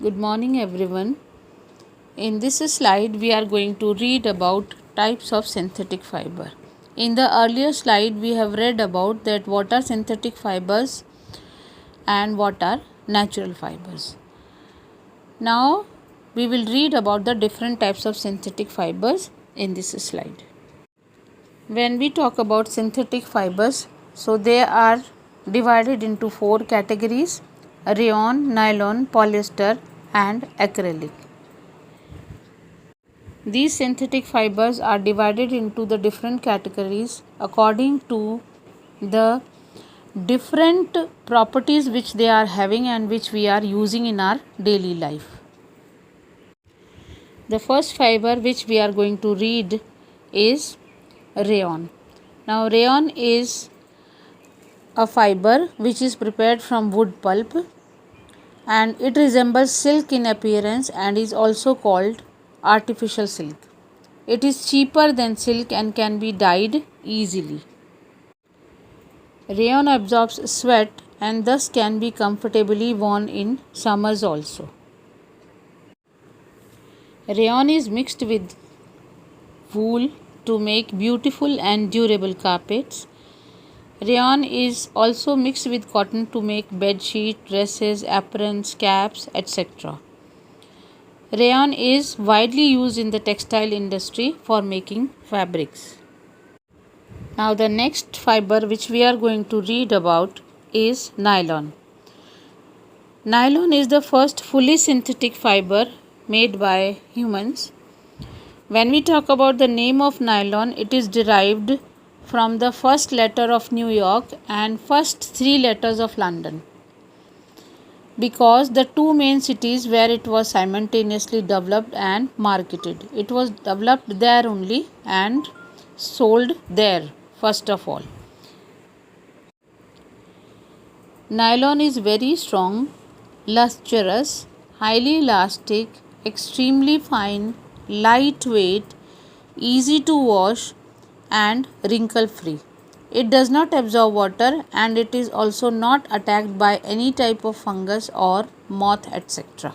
Good morning, everyone. In this slide, we are going to read about types of synthetic fiber. In the earlier slide, we have read about that what are synthetic fibers and what are natural fibers. Now, we will read about the different types of synthetic fibers in this slide. When we talk about synthetic fibers, so they are divided into four categories: rayon, nylon, polyester, and acrylic. These synthetic fibers are divided into the different categories according to the different properties which they are having and which we are using in our daily life. The first fiber which we are going to read is rayon. Now, rayon is a fiber which is prepared from wood pulp, and it resembles silk in appearance and is also called artificial silk. It is cheaper than silk and can be dyed easily. Rayon absorbs sweat and thus can be comfortably worn in summers also. Rayon is mixed with wool to make beautiful and durable carpets. Rayon is also mixed with cotton to make bed sheets, dresses, aprons, caps, etc. Rayon is widely used in the textile industry for making fabrics. Now, the next fiber which we are going to read about is nylon. Nylon is the first fully synthetic fiber made by humans. When we talk about the name of nylon, it is derived from the first letter of New York and first three letters of London, because the two main cities where it was simultaneously developed and marketed. It was developed there only and sold there first of all. Nylon is very strong, lustrous, highly elastic, extremely fine, lightweight, easy to wash, and wrinkle free. It does not absorb water and it is also not attacked by any type of fungus or moth, etc.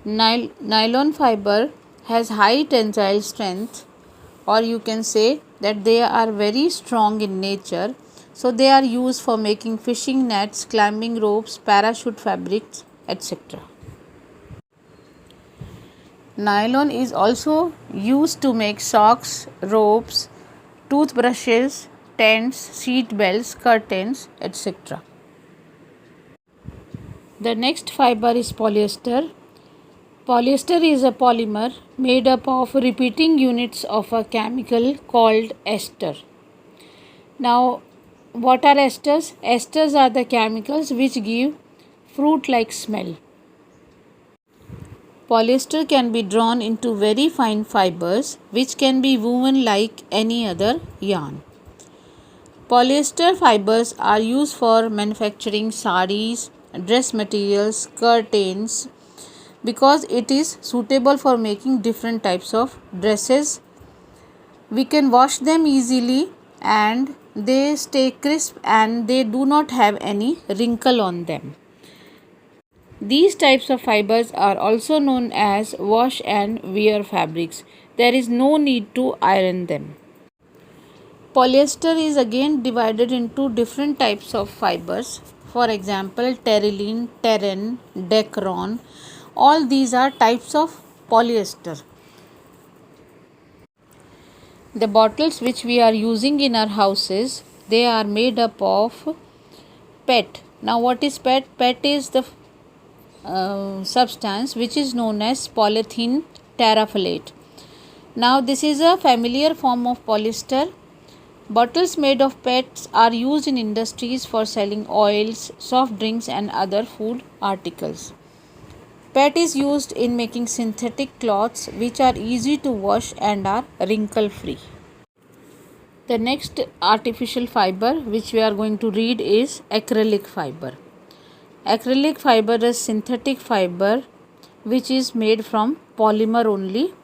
Nylon fiber has high tensile strength, or you can say that they are very strong in nature. So they are used for making fishing nets, climbing ropes, parachute fabrics, etc. Nylon is also used to make socks, ropes, toothbrushes, tents, seat belts, curtains, etc. The next fiber is polyester. Polyester is a polymer made up of repeating units of a chemical called ester. Now, what are esters? Esters are the chemicals which give fruit-like smell. Polyester can be drawn into very fine fibers which can be woven like any other yarn. Polyester fibers are used for manufacturing sarees, dress materials, curtains, because it is suitable for making different types of dresses. We can wash them easily and they stay crisp and they do not have any wrinkle on them. These types of fibers are also known as wash and wear fabrics. There is no need to iron them. Polyester is again divided into different types of fibers. For example, terylene, terene, decron. All these are types of polyester. The bottles which we are using in our houses, they are made up of PET. Now, what is PET? PET is the substance which is known as polyethylene terephthalate. Now, this is a familiar form of polyester. Bottles made of PETs are used in industries for selling oils, soft drinks, and other food articles. PET is used in making synthetic cloths which are easy to wash and are wrinkle free. The next artificial fiber which we are going to read is acrylic fiber. Acrylic fiber is synthetic fiber which is made from polymer only.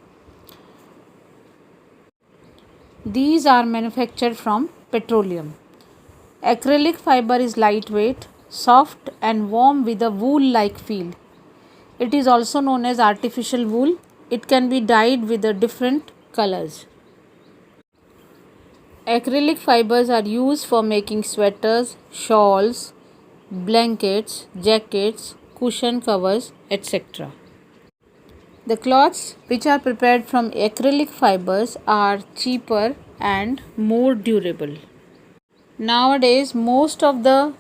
These are manufactured from petroleum. Acrylic fiber is lightweight, soft and warm with a wool-like feel. It is also known as artificial wool. It can be dyed with the different colors. Acrylic fibers are used for making sweaters, shawls, blankets, jackets, cushion covers, etc. The cloths which are prepared from acrylic fibers are cheaper and more durable. Nowadays, most of the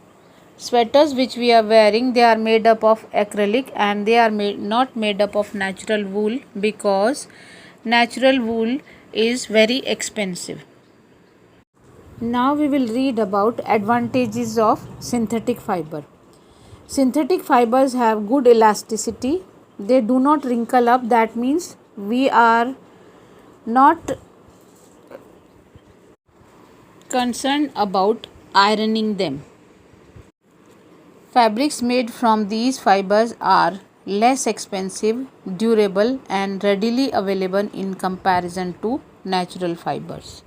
sweaters which we are wearing, they are made up of acrylic and they are not made up of natural wool, because natural wool is very expensive. Now we will read about advantages of synthetic fiber. Synthetic fibers have good elasticity. They do not wrinkle up. That means we are not concerned about ironing them. Fabrics made from these fibers are less expensive, durable, and readily available in comparison to natural fibers.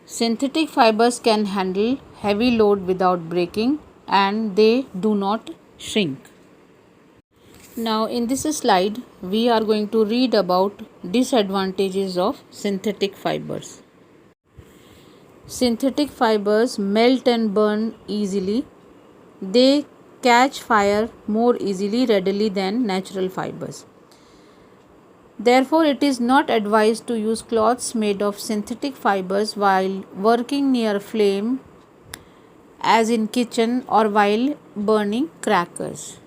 Synthetic fibers can handle heavy load without breaking, and they do not shrink. Now in this slide we are going to read about disadvantages of synthetic fibers. Synthetic fibers melt and burn easily. They catch fire more readily than natural fibers. Therefore, it is not advised to use cloths made of synthetic fibers while working near flame, as in kitchen, or while burning crackers.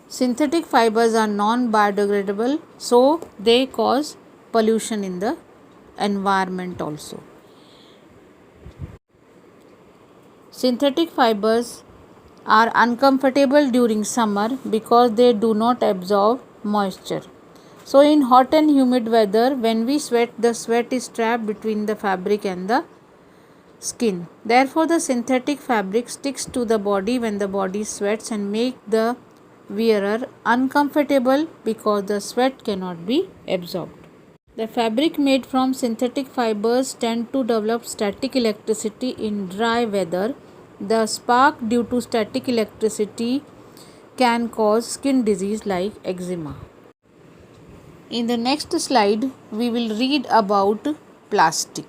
Synthetic fibers are non-biodegradable, so they cause pollution in the environment also. Synthetic fibers are uncomfortable during summer because they do not absorb moisture. So in hot and humid weather, when we sweat, the sweat is trapped between the fabric and the skin. Therefore, the synthetic fabric sticks to the body when the body sweats and make the wearer uncomfortable because the sweat cannot be absorbed. The fabric made from synthetic fibers tend to develop static electricity in dry weather. The spark due to static electricity can cause skin disease like eczema. In the next slide, we will read about plastic.